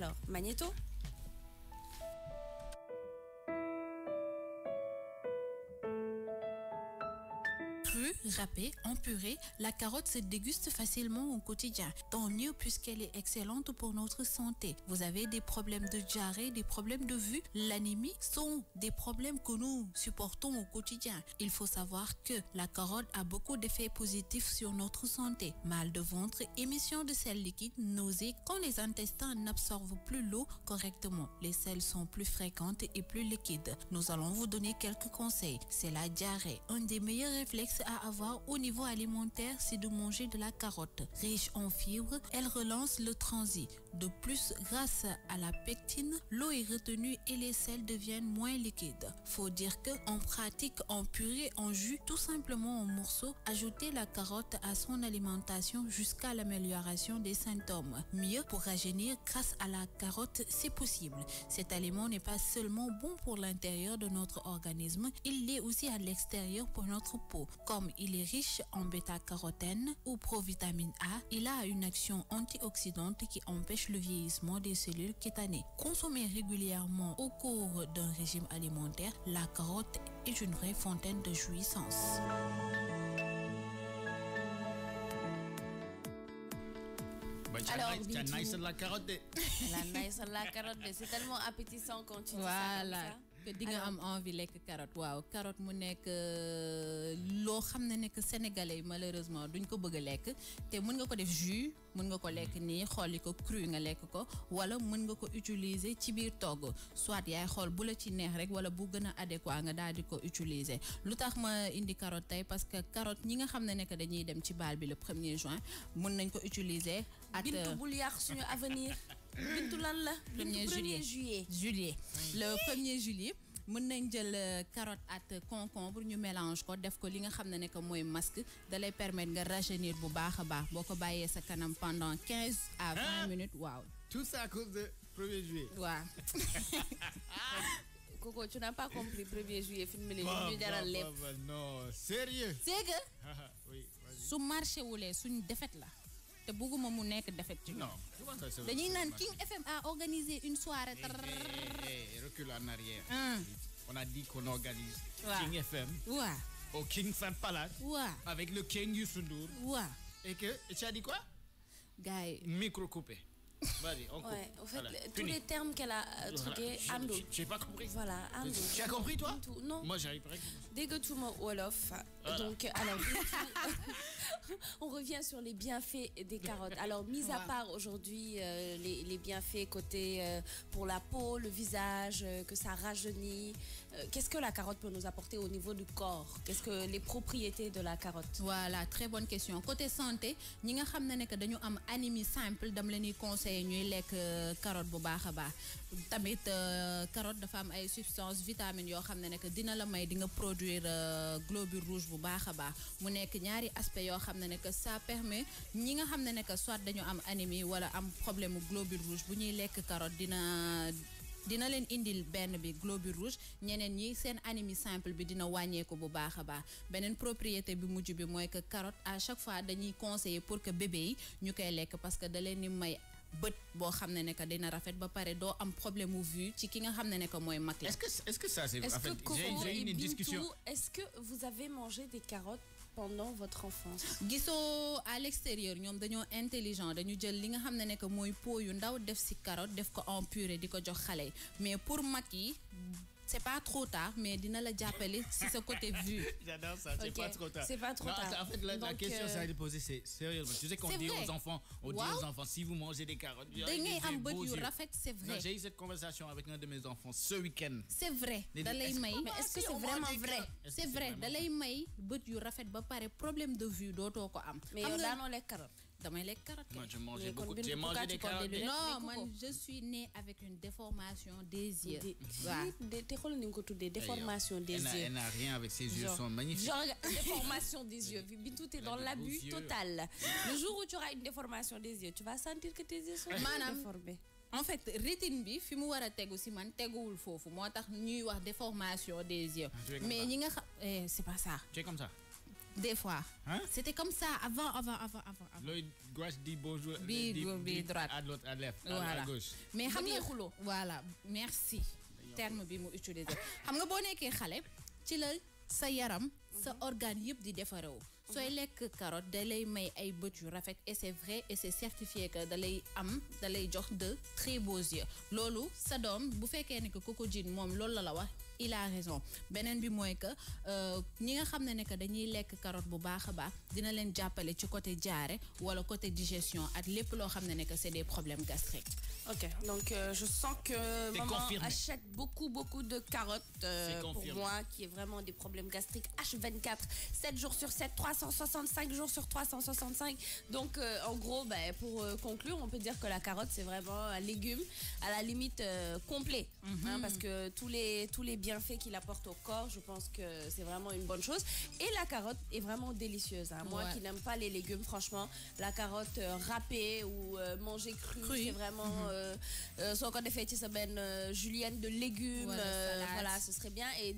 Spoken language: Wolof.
Alors, Magnéto. Crue, râpée, en purée, la carotte se déguste facilement au quotidien. Tant mieux puisqu'elle est excellente pour notre santé. Vous avez des problèmes de diarrhée, des problèmes de vue, l'anémie sont des problèmes que nous supportons au quotidien. Il faut savoir que la carotte a beaucoup d'effets positifs sur notre santé. Mal de ventre, émission de sels liquides, nausées, quand les intestins n'absorbent plus l'eau correctement. Les selles sont plus fréquentes et plus liquides. Nous allons vous donner quelques conseils. C'est la diarrhée. Un des meilleurs réflexes à avoir au niveau alimentaire, c'est de manger de la carotte. Riche en fibres, elle relance le transit. De plus, grâce à la pectine, l'eau est retenue et les sels deviennent moins liquides. Faut dire que en pratique, en purée, en jus, tout simplement en morceaux, ajouter la carotte à son alimentation jusqu'à l'amélioration des symptômes. Mieux, pour rajeunir grâce à la carotte, c'est possible. Cet aliment n'est pas seulement bon pour l'intérieur de notre organisme, il l'est aussi à l'extérieur pour notre peau. Comme il est riche en bêta-carotène ou provitamine A, il a une action antioxydante qui empêche le vieillissement des cellules cutanées. Consommée régulièrement au cours d'un régime alimentaire, la carotte est une vraie fontaine de jouissance. Alors, tu as nice la carotte. La carotte, c'est tellement appétissant quand tu dis voilà. ça comme ça. Que di nga am envie lekk carotte waaw carotte mu nekk loo xam ne nekk sénégalais malheureusement duñ ko bëgg a lekk te mën nga ko def jus mën nga ko lekk nii xolli ko cru nga lekk ko wala mën nga ko utiliser ci biir togg soit yaay xool bu la ci neex rek wala bu gën a adéquat nga daal di ko utiliser lu tax ma indi carotte tey parce que carotte ñi nga xam ne nekk dañuy dem ci bal bi le 1er juin mën nañ ko utiliser at Bintu bul yàq suñu avenir Bintu lan la 1er juillet le 1er juillet mën nañ jël carotte at concombre ñu mélange ko def ko li nga xam ne ne que mooy masque da lay permettre nga rajeunir bu baax a baax boo ko bàyyee sa kanam pendant 15 à 20 minutes waaw. Tout ça à cause de 1er juillet. waaw. Coco, tu n'as pas compris 1er juillet film li ñu jaral lépp. Non, sérieux. C'est que oui, vas-y. su marché wulee suñ défaite la te bëgguma mu nekk défaite ci Non, comment ça se fait? dañuy naan King FM a organisé une soirée. Recule en arrière. On a dit qu'on organise King FM waaw au King Fahd Palace Ouais. avec le King Youssou Ndour. waaw Et tu as dit quoi? gars yi Micro coupé. Vas-y, on coupe. Ouais, en fait, Voilà. tous Fini. les termes qu'elle a truqués, Ando. J'ai pas compris. Voilà, Ando. Tu as compris, toi? Non. Moi, j'arrive pas. Dès tout mon Wolof. Donc, alors, on revient sur les bienfaits des carottes. Alors, mis à part aujourd'hui les bienfaits côté pour la peau, le visage, que ça rajeunit, qu'est-ce que la carotte peut nous apporter au niveau du corps? Qu'est-ce que les propriétés de la carotte? Voilà, très bonne question. Côté santé, ñi nga xam ne que dañu am anémie simple dam leen di conseiller ñuy lekk carotte bu baax a baax tamit carotte dafa am ay substances vitamines yoo xam ne que dina la may di nga produire globule rouge bu baax a baax mu nekk ñaari aspect yoo xam ne que ça permet ñi nga xam ne que soit dañu am anémie wala am problème globule rouge bu ñuy lekk carotte dina leen indil benn bi globule rouge ñeneen ñi seen anémie simple bi dina wàññeeku bu baax a baax beneen propriété bi mujj bi mooy que carotte à chaque fois dañuy conseiller pour que bébé yi ñu koy lekk parce que da leen di may bët boo xam ne que dina rafet ba pare doo am problème mu vue ci ki nga xam ne que mooy mag la. Est-ce que ça c'est Est-ce en fait, que Coco j'ai et une discussion. Bintou, est-ce que vous avez mangé des carottes pendant votre enfance? gisoo à l'extérieur ñoom dañoo intelligent dañu jël li nga xam ne que mooy pot yu ndaw def ci carotte def ko en purée di ko jox xale yi mais pour mag yi c'est pas trop tard mais dina la jàppale si sa côté vue. J'adore ça, c'est pas trop tard. C'est pas trop Non, tard. en fait, la Donc, question ça a été posée, c'est sérieusement. Tu sais qu'on C'est dit vrai. aux enfants, si vous mangez des carottes, da ngay am bët beaux yu yeux. rafet c'est Non, vrai. j'ai eu cette conversation avec un de mes enfants ce week-end. C'est vrai Mais da lay est-ce may que- Mais est-ce que Si c'est on vraiment mange des vrai? carottes, est-ce que c'est vrai vraiment da lay may bët yu rafet ba pare problème de vue dootoo ko am. Mais xam yow nga daanoo lekk carotte. damay lekk carotte. Moi, je mangeais Mais beaucoup. combien- J'ai pourquoi mangé tu des portes des carottes. lunettes? non Mais man Coco. je suis née avec une déformation des yeux. Waaw. Te xool ni nga ko tuddee déformation des yeux. Elle n'a rien avec ses yeux, Genre- sont magnifiques. Genre déformation des yeux. Bintou, t'es Elle a dans de l'abus beaux yeux. total. Le jour où tu auras une déformation des yeux, tu vas sentir que tes yeux sont Madame. déformés. En fait rétine bi fi mu war a tegu si man teguwul foofu moo tax ñuy wax déformation des yeux tu es comme mais ça. ñi nga xam c'est pas ça Tu es comme ça. Des fois. Hein? C'était comme ça avant. Le gauche dit bonjour. Dit droite. À l'autre, à l'est, Voilà. à gauche. Mais voilà, merci. Terme bi mu utiliser. Xam nga bo nekké xalé ci la sa yaram sa organe yëpp di défaré wu. Soy lekk carotte da lay may ay bët yu rafet et c'est vrai et c'est certifié que da lay jox de très beaux yeux. Lolu sa doom bu fekkee ne que Cocodine moom loolu la wax il a raison beneen bi mooy que ñi nga xam ne que dañuy lekk carotte bu baax a baax dina leen jàppale ci côté diarrhée wala côté digestion ak lépp loo xam ne que c'est des problèmes gastriques. Ok, donc je sens que maman confirmé. achète beaucoup de carottes pour moi qui est vraiment des problèmes gastriques H24, 7 jours sur 7, 365 jours sur 365. Donc en gros, pour conclure, on peut dire que la carotte c'est vraiment un légume à la limite complet, hein, parce que tous les bienfaits qu'il apporte au corps, je pense que c'est vraiment une bonne chose. Et la carotte est vraiment délicieuse. Hein. Moi qui n'aime pas les légumes, franchement, la carotte râpée ou manger crue, c'est vraiment... soit qu'on a fait sa julienne de légumes, voilà, ce serait bien. Et